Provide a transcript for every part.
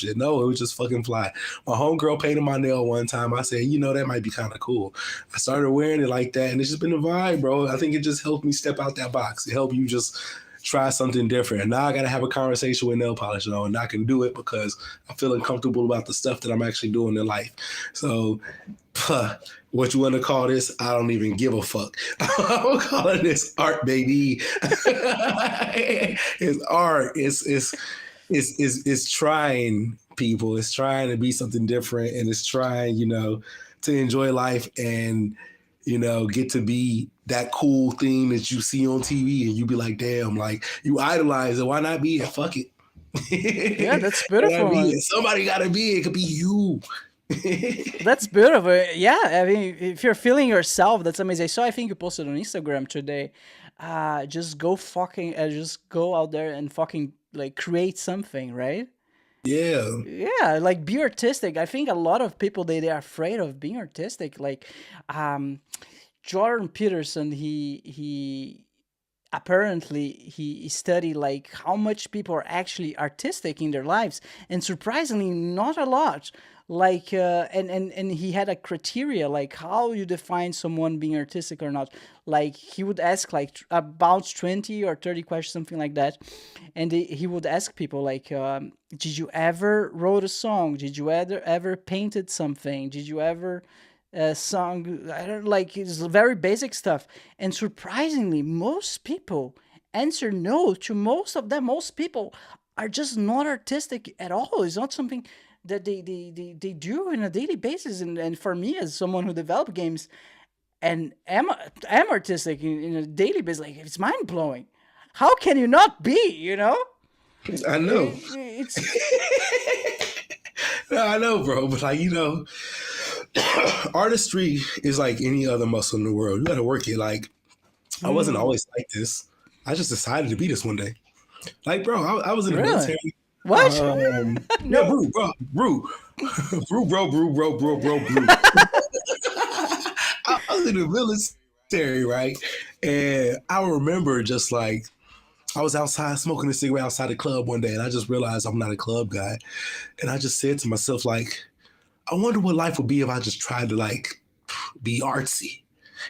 shit. No, it was just fucking fly. My homegirl painted my nail one time. I said, that might be kind of cool. I started wearing it like that, and it's just been a vibe, bro. I think it just helped me step out that box. It helped you just try something different. And now I got to have a conversation with nail polish on, and I can do it because I feel uncomfortable about the stuff that I'm actually doing in life. So, what you want to call this? I don't even give a fuck. I'm calling this art, baby. It's art. It's trying, people. It's trying to be something different, and it's trying, to enjoy life and, get to be that cool thing that you see on TV, and you be like, damn, like you idolize it. Why not be it? Fuck it. Yeah, that's beautiful. Somebody gotta be it. It could be you. That's beautiful. Yeah, I mean, if you're feeling yourself, that's amazing. I think you posted on Instagram today. Just go out there and fucking like create something, right? Yeah. Yeah, like be artistic. I think a lot of people they are afraid of being artistic. Like, Jordan Peterson, he apparently he studied like how much people are actually artistic in their lives, and surprisingly not a lot. Like, and he had a criteria like how you define someone being artistic or not. Like he would ask like about 20 or 30 questions, something like that, and he would ask people like, did you ever wrote a song, did you ever painted something, did you ever song, I don't, like it's very basic stuff. And surprisingly most people answer no to most of them. Most people are just not artistic at all. It's not something that they do on a daily basis. And for me, as someone who develop games and am artistic in a daily basis, like it's mind blowing. How can you not be? I know. It's No, I know, bro. But like, artistry is like any other muscle in the world. You got to work it. Like, I wasn't always like this. I just decided to be this one day. Like, bro, I was in the really military. what? Yeah, No. bro. I was in the military, right? And I remember just like I was outside smoking a cigarette outside the club one day, and I just realized I'm not a club guy. And I just said to myself, like, I wonder what life would be if I just tried to like be artsy.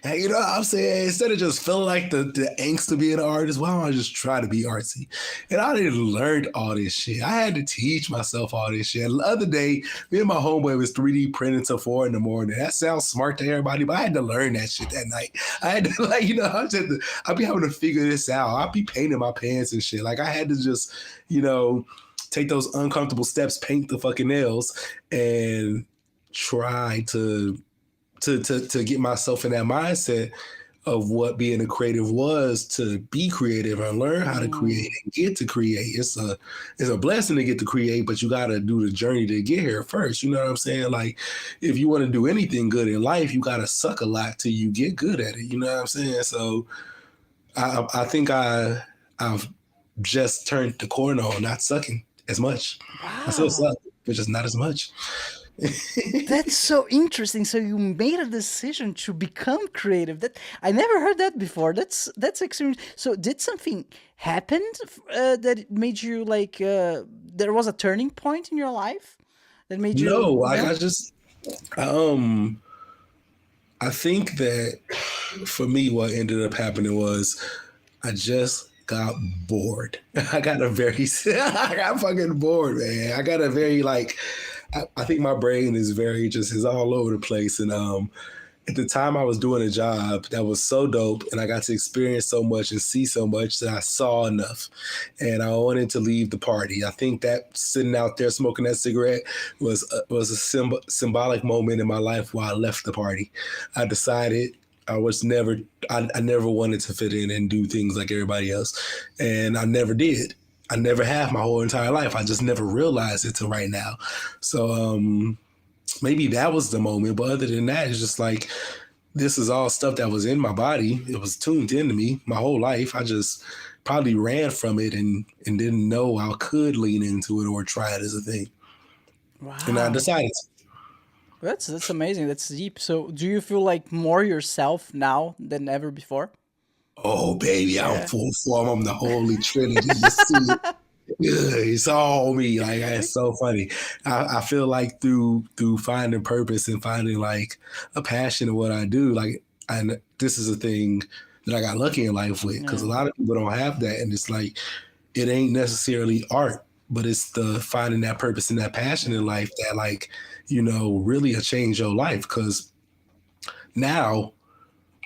And you know what I'm saying? Instead of just feeling like the angst of being an artist, why don't I just try to be artsy? And I didn't learn all this shit. I had to teach myself all this shit. And the other day, me and my homeboy was 3D printing till 4 in the morning. That sounds smart to everybody, but I had to learn that shit that night. I had to like, I'd be having to figure this out. I'd be painting my pants and shit. Like I had to just, take those uncomfortable steps, paint the fucking nails, and try to get myself in that mindset of what being a creative was, to be creative and learn how to create and get to create. It's a blessing to get to create, but you got to do the journey to get here first. You know what I'm saying? Like if you want to do anything good in life, you got to suck a lot till you get good at it. You know what I'm saying? So I think I've just turned the corner on not sucking as much. I still Wow. suck, but just not as much. That's so interesting. So you made a decision to become creative. That I never heard that before. That's extreme. So did something happen that made you like there was a turning point in your life that made No, you like no? I think that for me, what ended up happening was I just got bored. I got fucking bored, man. I got a very like, I think my brain is very is all over the place. And at the time I was doing a job that was so dope and I got to experience so much and see so much that I saw enough and I wanted to leave the party. I think that sitting out there smoking that cigarette was a symbolic moment in my life where I left the party. I decided I never wanted to fit in and do things like everybody else. And I never did. I never have my whole entire life. I just never realized it till right now. So maybe that was the moment. But other than that, it's just like this is all stuff that was in my body. It was tuned into me my whole life. I just probably ran from it and didn't know I could lean into it or try it as a thing. And I Wow. decided, That's amazing. That's deep. So do you feel like more yourself now than ever before? oh baby, I'm Yeah. full form. I'm the Holy Trinity. You see it. It's all me. Like it's so funny. I feel like through finding purpose and finding like a passion in what I do, like and this is a thing that I got lucky in life with because a Yeah, lot of people don't have that, and it's like it ain't necessarily art, but it's the finding that purpose and that passion in yeah, life that like really will change your life. Because now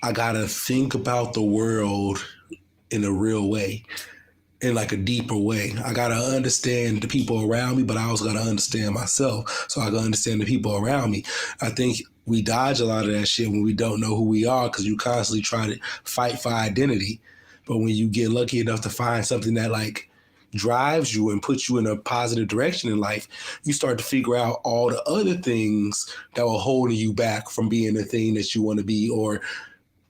I gotta think about the world in a real way, in like a deeper way. I gotta understand the people around me, but I also gotta understand myself so I can understand the people around me. I think we dodge a lot of that shit when we don't know who we are because you constantly try to fight for identity. But when you get lucky enough to find something that like drives you and puts you in a positive direction in life, you start to figure out all the other things that were holding you back from being the thing that you want to be or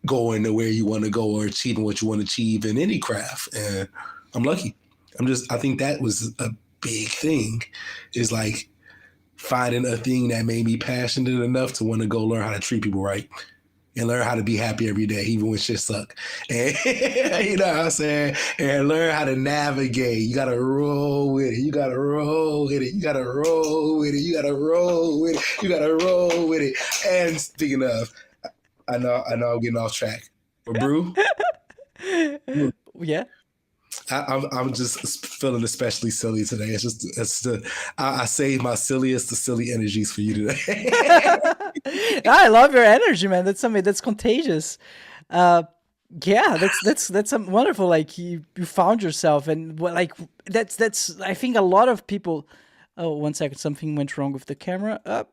going to where you want to go or achieving what you want to achieve in any craft. And I'm lucky. I think that was a big thing is like finding a thing that made me passionate enough to want to go learn how to treat people right and learn how to be happy every day, even when shit suck. And you know what I'm saying? And learn how to navigate. You gotta roll with it. You gotta roll with it. You gotta roll with it. You gotta roll with it. You gotta roll with it. And speaking of, I know I'm getting off track. But Brew, yeah. I'm just feeling especially silly today. I saved my silliest to silly energies for you today. I love your energy, man. That's something that's contagious. Uh, yeah, that's wonderful. Like you found yourself, and like that's. I think a lot of people. Oh, 1 second. Something went wrong with the camera. Up.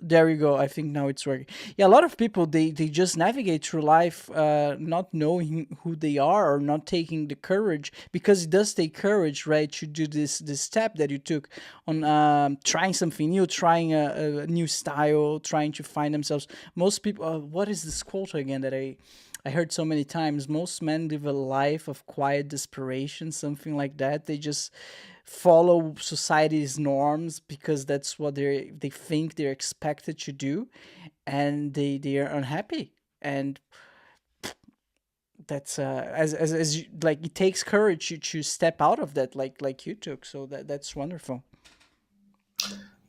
There you go. I think now it's working. Yeah, a lot of people they just navigate through life, not knowing who they are or not taking the courage because it does take courage, right, to do this step that you took on trying something new, trying a new style, trying to find themselves. Most people. What is this quote again that I heard so many times? Most men live a life of quiet desperation, something like that. They just follow society's norms because that's what they think they're expected to do, and they are unhappy. And that's as you, like it takes courage to step out of that, like you took. So that's wonderful.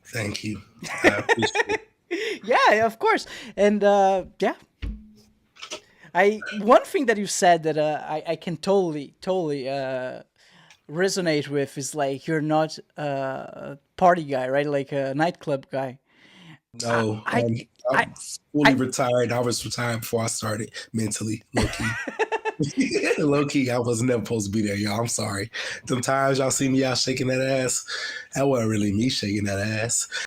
Thank you. I appreciate it. Yeah, of course. And yeah, I one thing that you said that I can totally resonate with is like you're not a party guy, right? Like a nightclub guy. I No, I I, I'm fully I retired. I was retired before I started mentally, low key. Low key, I was never supposed to be there, y'all. I'm sorry. Sometimes y'all see me out shaking that ass. That wasn't really me shaking that ass.